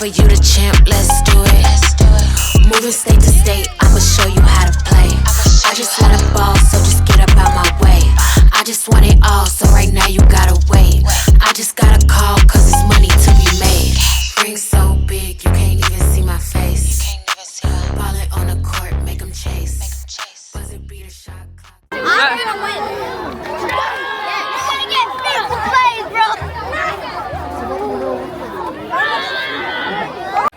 for you to champ, let's do it. Moving state to state, I'ma show you how to play. I just wanna ball, so just get up out my way. I just want it all, so right now you gotta wait. I just gotta call, cause it's money to be made. Ring so big, you can't even see my face. Ballin' on the court, make them chase. Buzzer beat a shot clock. I'm gonna win. Yeah, you're gonna get 50 plays, bro.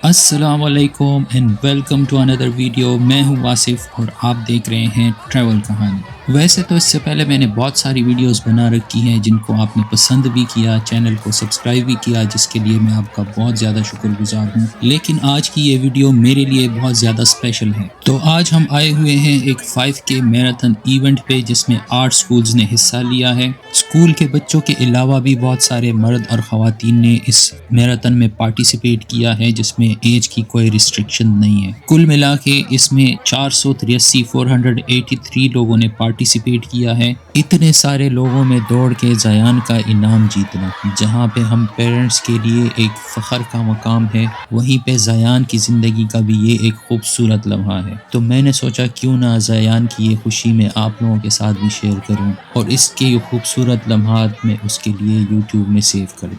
अस्सलाम वालेकुम and welcome to another video. मैं हूं वासिफ और आप देख रहे हैं travel कहानी। वैसे तो इससे पहले मैंने बहुत सारी वीडियोस बना रखी हैं जिनको आपने पसंद भी किया, चैनल को सब्सक्राइब भी किया, जिसके लिए मैं आपका बहुत ज़्यादा शुक्रगुजार हूं। लेकिन आज की ये वीडियो मेरे लिए बहुत ज़्यादा स्पेशल है। तो आज हम आए हुए हैं एक 5K मैराथन इवेंट पे जिसमें 8 स्कूल्स ने हिस्सा लिया है। स्कूल के बच्चों के अलावा भी बहुत सारे मर्द और ख़वातीन ने इस मैराथन में पार्टिसिपेट किया है जिसमें एज की कोई रिस्ट्रिक्शन नहीं है। कुल मिला के इसमें 483 लोगों ने पार्टिसिपेट किया है। इतने सारे लोगों में दौड़ के ज़यान का इनाम जीतना, जहां पे हम पेरेंट्स के लिए एक फ़ख्र का मकाम है, वहीं पे ज़यान की ज़िंदगी का भी ये एक खूबसूरत लम्हा है। तो मैंने सोचा क्यों ना ज़यान की ये खुशी में आप लोगों के साथ भी शेयर करूं और इसके खूबसूरत लम्हात में उसके लिए यूट्यूब में सेव कर दूं।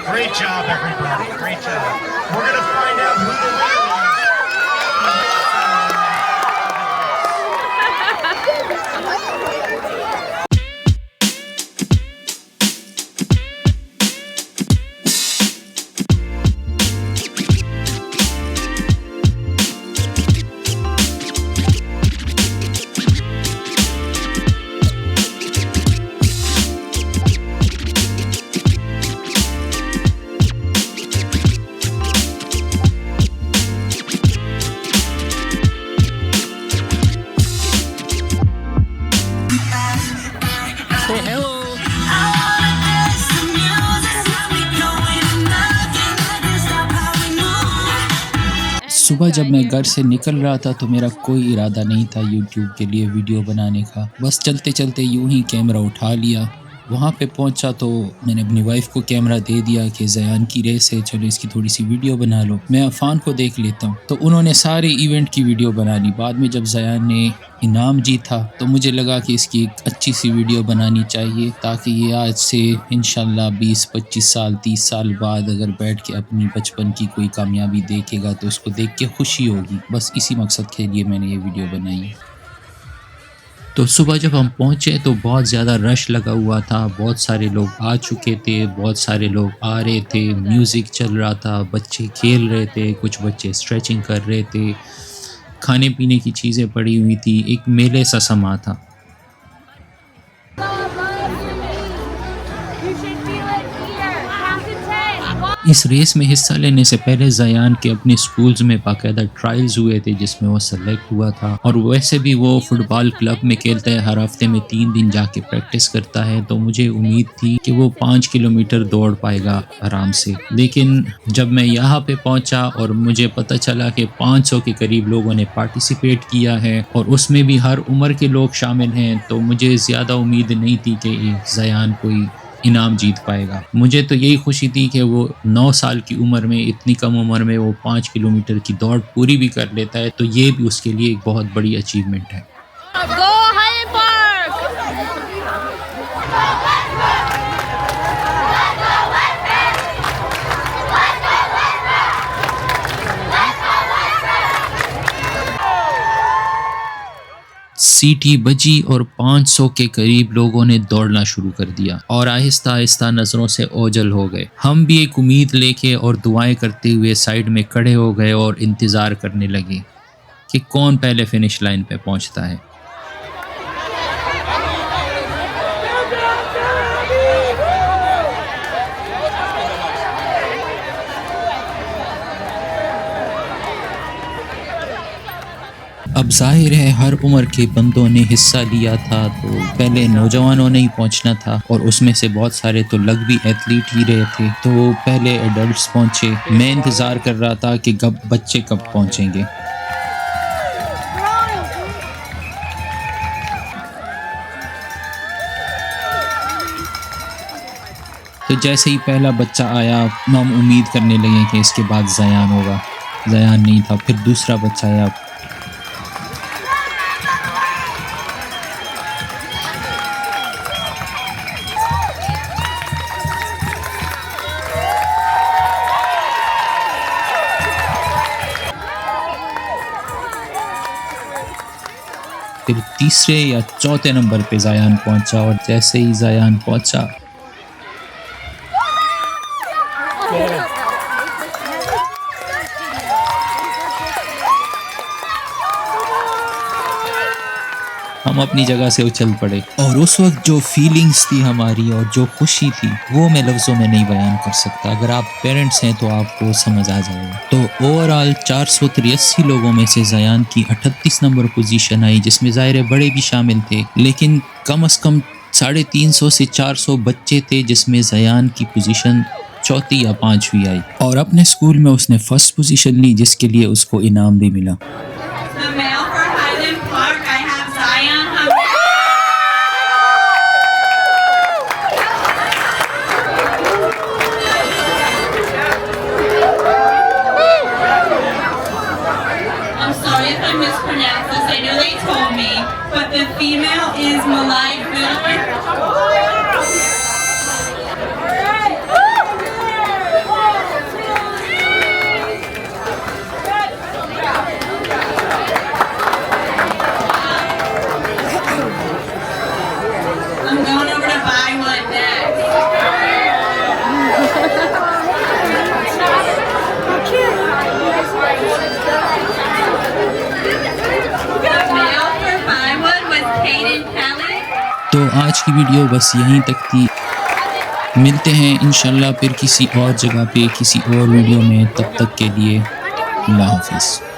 Great job, everybody. Great job. We're going to find out who the winner सुबह जब मैं घर से निकल रहा था तो मेरा कोई इरादा नहीं था यूट्यूब के लिए वीडियो बनाने का। बस चलते चलते यूं ही कैमरा उठा लिया। वहाँ पे पहुँचा तो मैंने अपनी वाइफ को कैमरा दे दिया कि ज़यान की रेस है, चलो इसकी थोड़ी सी वीडियो बना लो, मैं अफान को देख लेता हूँ। तो उन्होंने सारे इवेंट की वीडियो बना ली। बाद में जब ज़यान ने इनाम जीता तो मुझे लगा कि इसकी एक अच्छी सी वीडियो बनानी चाहिए ताकि ये आज से इंशाल्लाह 20-25 साल 30 साल बाद अगर बैठ के अपनी बचपन की कोई कामयाबी देखेगा तो उसको देख के खुशी होगी। बस इसी मकसद के लिए मैंने ये वीडियो बनाई। तो सुबह जब हम पहुँचे तो बहुत ज़्यादा रश लगा हुआ था, बहुत सारे लोग आ चुके थे, बहुत सारे लोग आ रहे थे, म्यूज़िक चल रहा था, बच्चे खेल रहे थे, कुछ बच्चे स्ट्रेचिंग कर रहे थे, खाने पीने की चीज़ें पड़ी हुई थी, एक मेले सा समा था। इस रेस में हिस्सा लेने से पहले ज़यान के अपने स्कूल्स में बाकायदा ट्रायल्स हुए थे जिसमें वो सेलेक्ट हुआ था। और वैसे भी वो फुटबॉल क्लब में खेलता है, हर हफ्ते में 3 दिन जाके प्रैक्टिस करता है। तो मुझे उम्मीद थी कि वो 5 किलोमीटर दौड़ पाएगा आराम से। लेकिन जब मैं यहाँ पे पहुँचा और मुझे पता चला कि 500 के करीब लोगों ने पार्टिसिपेट किया है और उसमें भी हर उम्र के लोग शामिल हैं, तो मुझे ज़्यादा उम्मीद नहीं थी कि ज़यान कोई इनाम जीत पाएगा। मुझे तो यही खुशी थी कि वो 9 साल की उम्र में, इतनी कम उम्र में वो 5 किलोमीटर की दौड़ पूरी भी कर लेता है, तो ये भी उसके लिए एक बहुत बड़ी अचीवमेंट है। सीटी बजी और 500 के करीब लोगों ने दौड़ना शुरू कर दिया और आहिस्ता आहिस्ता नज़रों से ओझल हो गए। हम भी एक उम्मीद लेके और दुआएं करते हुए साइड में खड़े हो गए और इंतज़ार करने लगे कि कौन पहले फिनिश लाइन पे पहुंचता है। अब जाहिर है हर उम्र के बंदों ने हिस्सा लिया था, तो पहले नौजवानों ने ही पहुंचना था और उसमें से बहुत सारे तो लग भी एथलीट ही रहे थे, तो पहले एडल्ट्स पहुंचे। मैं इंतज़ार कर रहा था कि कब बच्चे कब पहुंचेंगे। तो जैसे ही पहला बच्चा आया हम उम्मीद करने लगे कि इसके बाद ज़यान होगा। ज़यान नहीं था। फिर दूसरा बच्चा आया। फिर तीसरे या चौथे नंबर पे ज़यान पहुंचा और जैसे ही ज़यान पहुंचा हम अपनी जगह से उछल पड़े और उस वक्त जो फीलिंग्स थी हमारी और जो खुशी थी वो मैं लफ्ज़ों में नहीं बयान कर सकता। अगर आप पेरेंट्स हैं तो आपको समझ आ जाएगा। तो ओवरऑल 483 लोगों में से ज़यान की 38 नंबर पोजीशन आई, जिसमें ज़ाहिर बड़े भी शामिल थे, लेकिन कम से कम 350 से 400 बच्चे थे जिसमें ज़यान की पोजीशन चौथी या पांचवी आई और अपने स्कूल में उसने फर्स्ट पोजीशन ली, जिसके लिए उसको इनाम भी मिला। The male for Highland Park, I have Zion Hamid. I'm sorry if I mispronounced this. I know they told me, but the female is Malai I'm going over to buy one next. The male for buy one was Caden Kelly. तो आज की video बस यहीं तक थी। मिलते हैं इंशाल्लाह फिर किसी और जगह पे किसी और वीडियो में। तब तक के लिए अल्लाह हाफिज़।